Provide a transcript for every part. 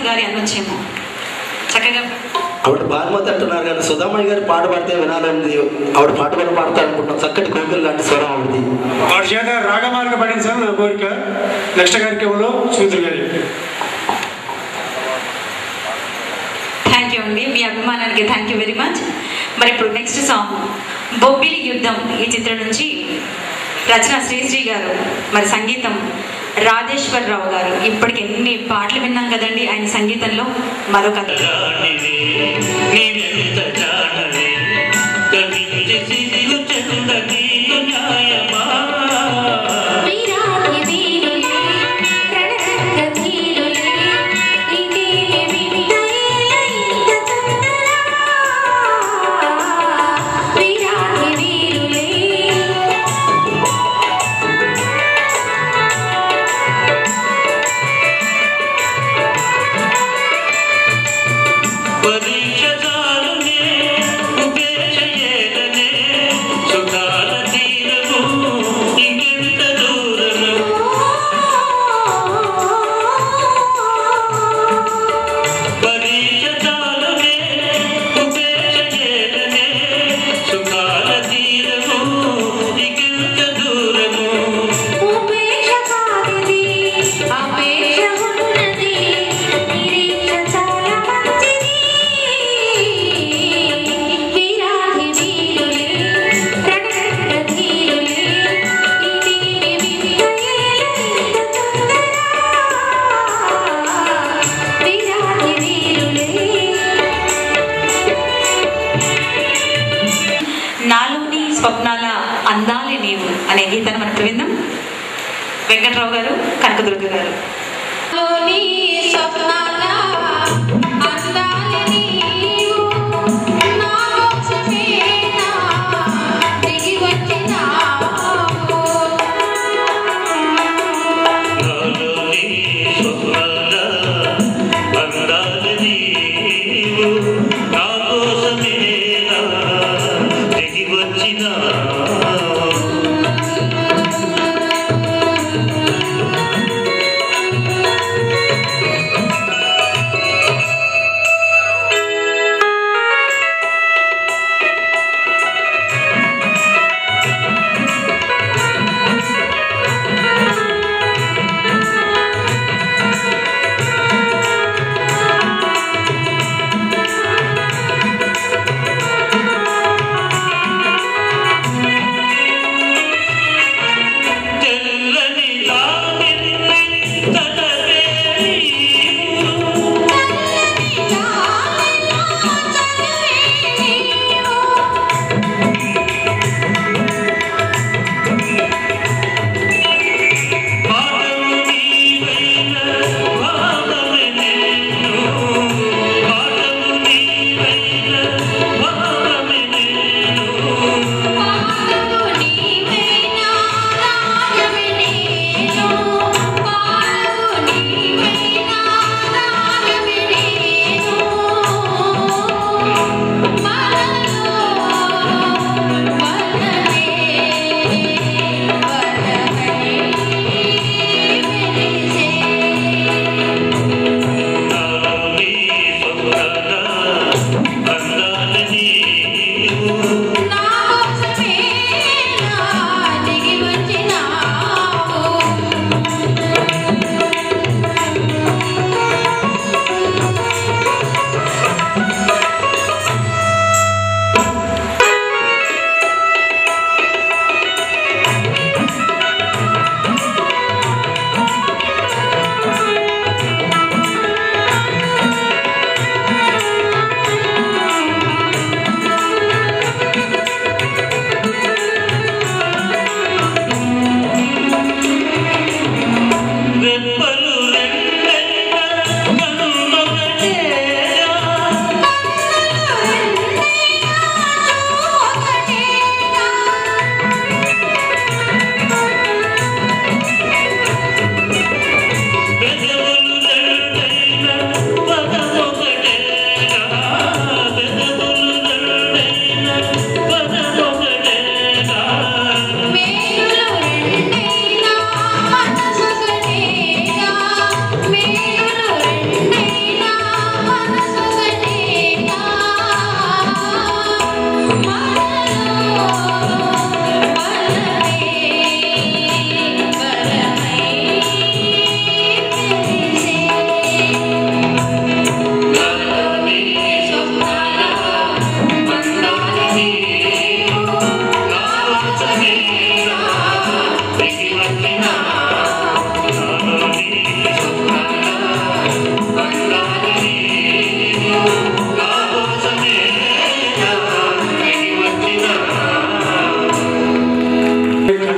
గారి అనొచ్చేమో. చక్కగా ఆవిడ భానుమతి అంటున్నారు కానీ సుధామణి గారి పాట పాడితే వినాలని ఆవిడ పాట కూడా పాడతా అనుకుంటున్నాం. చక్కటి కోకిల లాంటి స్వరం ఆవిడది. వాడి చేత రాగమార్గ పఠించాలని నా కోరిక. నెక్స్ట్ కార్యక్రమంలో సూత్ర గారి. థ్యాంక్ యూ అండి, మీ అభిమానానికి థ్యాంక్ యూ వెరీ మచ్. మరి ఇప్పుడు నెక్స్ట్ సాంగ్ బొబ్బిలి యుద్ధం ఈ చిత్రం నుంచి రచన శ్రీశ్రీ గారు, మరి సంగీతం రాజేశ్వరరావు గారు. ఇప్పటికి ఎన్ని పాటలు విన్నాం కదండి ఆయన సంగీతంలో. మరొక నాలోని స్వప్నాల అందాలే నీవు అనే గీతాన్ని మనం విందాం. వెంకట్రావు గారు, కనకదుర్గ గారు.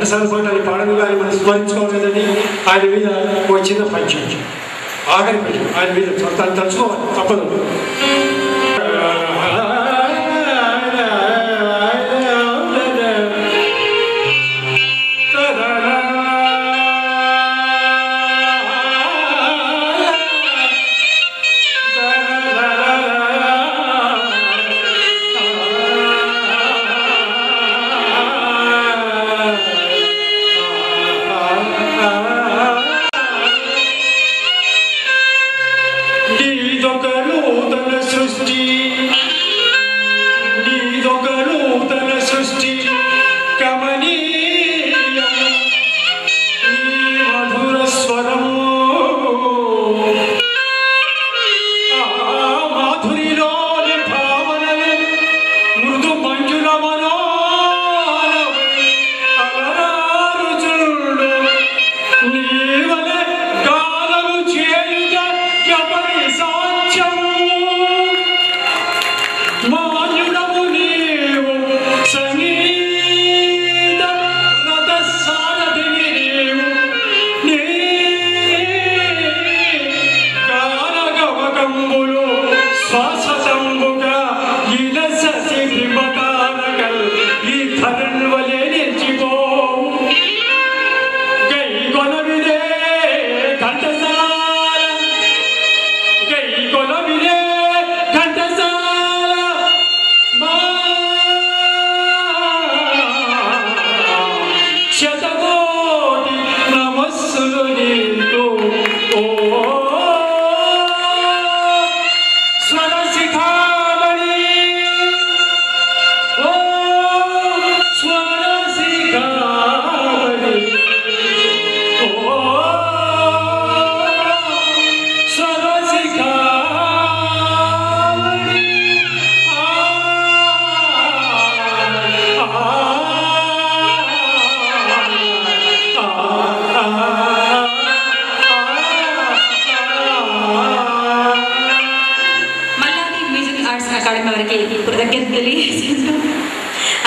ఘంటసాల పాట అని పాడను కానీ మనం స్మరించుకోవాలి కదండి. ఆయన మీద ఒక చిన్న పద్యం, ఆఖరి పద్యం ఆయన మీద తను తలుచుకోవాలి తప్పదు.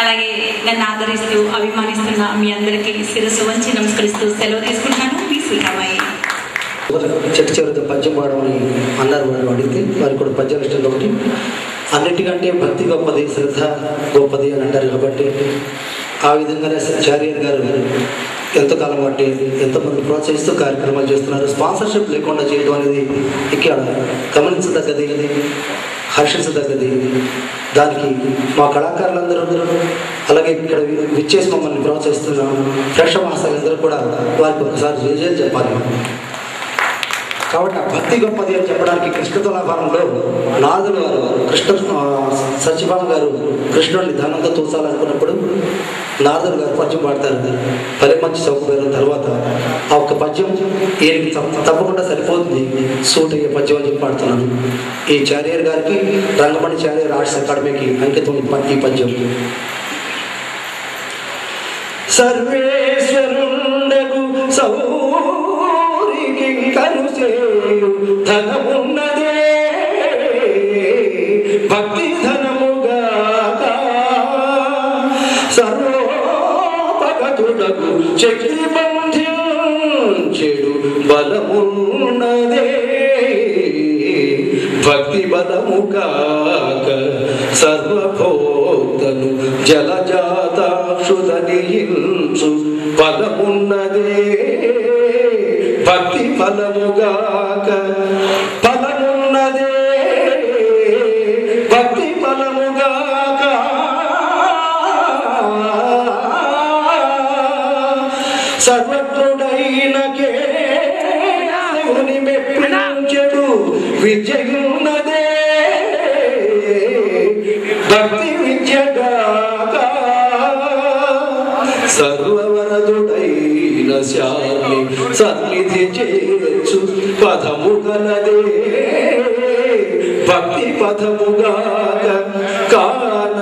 అలాగే నన్ను ఆదరిస్తూ అభిమానిస్తున్న మీ అందరికీ శిరస్సు వంచి నమస్కరిస్తూ సెలవు తీసుకుంటాను. మీ శ్రీరామయ్య. చెట్టు చివరితో పద్యం పాడమని అన్నారు. వాళ్ళు అడిగితే వారికి కూడా పద్యాలు ఇష్టం ఒకటి. అన్నిటికంటే భక్తి గొప్పది, శ్రద్ధ గొప్పది అని అంటారు. కాబట్టి ఆ విధంగానే చారియర్ గారు ఎంతకాలం బట్టి ఎంతమంది ప్రోత్సహిస్తూ కార్యక్రమాలు చేస్తున్నారు. స్పాన్సర్షిప్ లేకుండా చేయడం అనేది ఇక్కడ గమనించదగ్గది, హర్షించదగ్గది. దానికి మా కళాకారులందరూ అలాగే ఇక్కడ విచ్చేసి మమ్మల్ని ప్రోత్సహిస్తున్న ప్రేక్షమాసాలందరూ కూడా వారికి ఒకసారి జయజయలు చెప్పాలి. కాబట్టి ఆ భక్తి గొప్పది అని చెప్పడానికి కృష్ణ తులాభారంలో నారదులు వారు కృష్ణ సత్యభామ గారు కృష్ణుడిని ధనంతో తూచాలనుకున్నప్పుడు నారదులు గారు పద్యం పాడతారు. పరి మంచి చౌకబేరం తర్వాత ఆ ఒక్క పద్యం ఈయనకి తప్పకుండా సరిపోతుంది, సూట్ అయ్యే పద్యం అని చెప్పి పాడుతున్నాను. ఈ చారియర్ గారికి రంగమణి చారియర్ ఆర్ట్స్ అకాడమీకి అంకితం ఈ పద్యం. సర్వేశ్వరుండగు సౌరికి కనుసేయు ధనమున్నదే భక్తి ధనముగాక సర్వోపగతుడగు శక్తి బంధించెడు బలమున్నదే భక్తి బలముగాక సర్వభోక్తను జలజాతాక్షుదనియించు ఫలమున్నదే భక్తి ఫలముగాక ఫలమున్నదే భక్తి ఫలముగాక సర్వత్రుడైన కేశవుని మెప్పించెడు విజయున్నదే భక్తి విద్యగాక సర్వవరదుడైన శాలి సన్నిధి చేర్చు పదము గలదే భక్తి పదముగాక కాన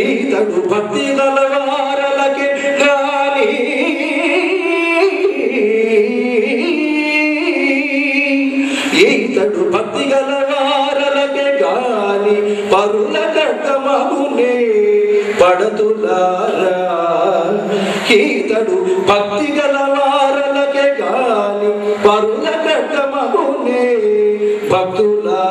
ఈతడు భక్తి గలవారలకే గాని ఈతడు భక్తి గలవారలకే గాని పరుల కట్టమగునే పడతులారా ఈతడు భక్తి గల వారలకే గాని పరుల పెట్టమగునే భక్తులా